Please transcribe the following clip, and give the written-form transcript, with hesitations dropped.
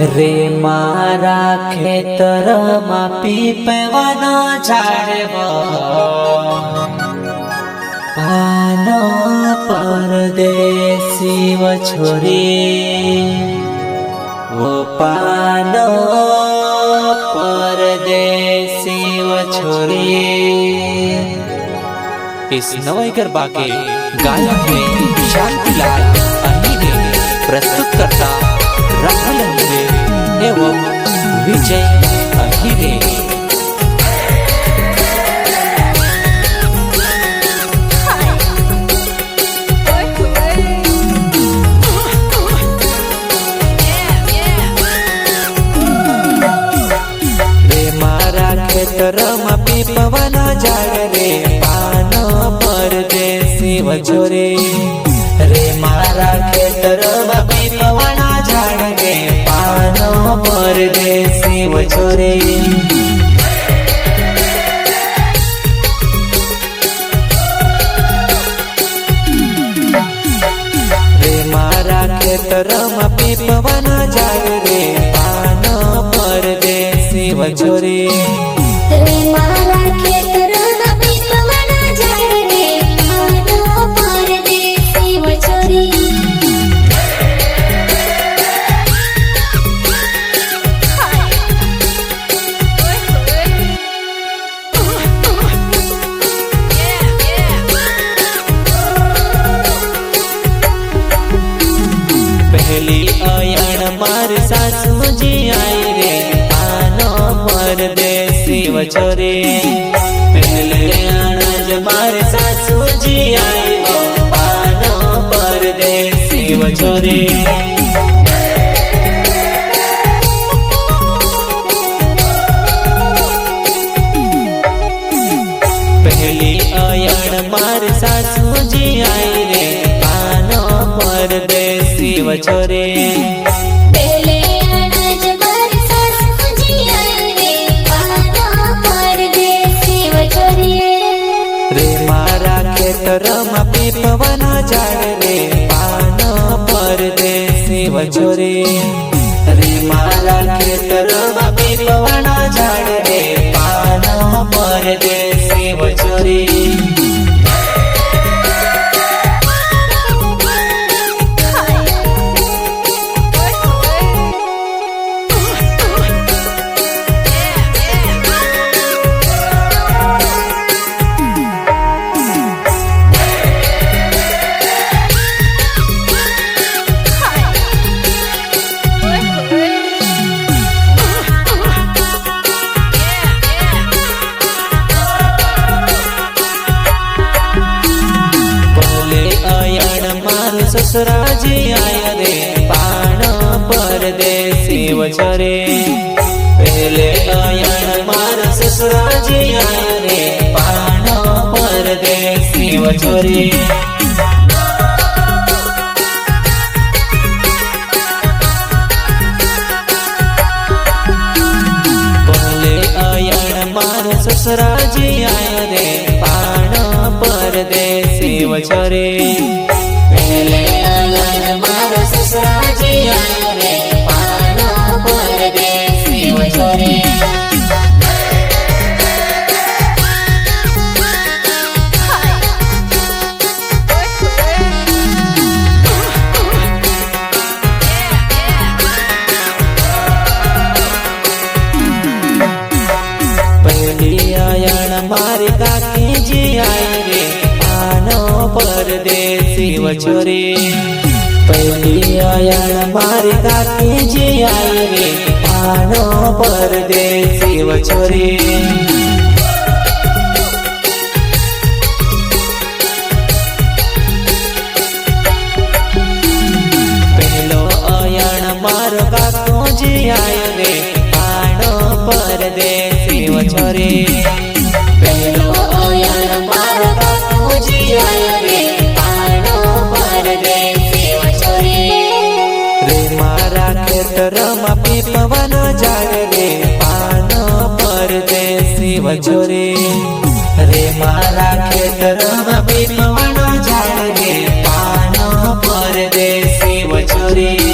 रे मारा खेतर में पीपवानो झाड़वो पानो परदेसी वो छोरी वो पानो परदेसी वो छोरी। इस नवाईकर बाके गायक ने शांतिलाल अहिरे प्रस्तुत करता राहुल एवं विजय अहिरे। खेतर में पीपवानो झाड़ रे पानो परदेसी वो छोरी। रे मारा खेतर में पीपवानो झाड़ रे पानो परदेसी वो छोरी। रे मारा खेतर में पीपवानो झाड़ रे पानो परदेसी वो छोरी। रे मारा खेतर में पीपवानो झाड़ रे पानो परदेसी वो छोरी। पहली अयण मार सासू जी आई रे पानो परदेसी वो छोरी। पहले अणज मार सासू जी आई हो पानो परदेसी वो छोरी। पहली अयण मार सासू जी आई रे पानो परदेसी वो छोरी। पहले अनाज मार सासू जी आई रे पानो परदेसी वो छोरी। रे मारा खेतर में पीपवानो झाड़ रे पानो परदेसी वो छोरी। रे मारा खेतर में पीपवानो झाड़ रे पानो परदेसी वो छोरी। ससुरा जी आया रे पानो परदेसी वो छोरी। पहले अयण मार ससुरा जी आया रे पानो परदेसी वो छोरी। पहले अयण मार ससुरा जी आया रे पानो परदेसी वो छोरी। पहले अयण मार ससुरा जी आया रे पानो परदेसी वो छोरी। पहली अयण मार काकी जी आई रे पानो परदेसी वो छोरी। पहली अयण मार काकी जी आई रे पानो परदेसी वो छोरी। पहलो अयण मार काकू जी आई रे पानो परदेसी वो छोरी। पहलो अयण मार काकू जी आई रे पानो परदेसी वो छोरी। रे मारा खेतर में पीपवानो झाड़ रे पानो परदेसी वो छोरी। रे मारा खेतर में पीपवानो झाड़ रे पानो परदेसी वो छोरी।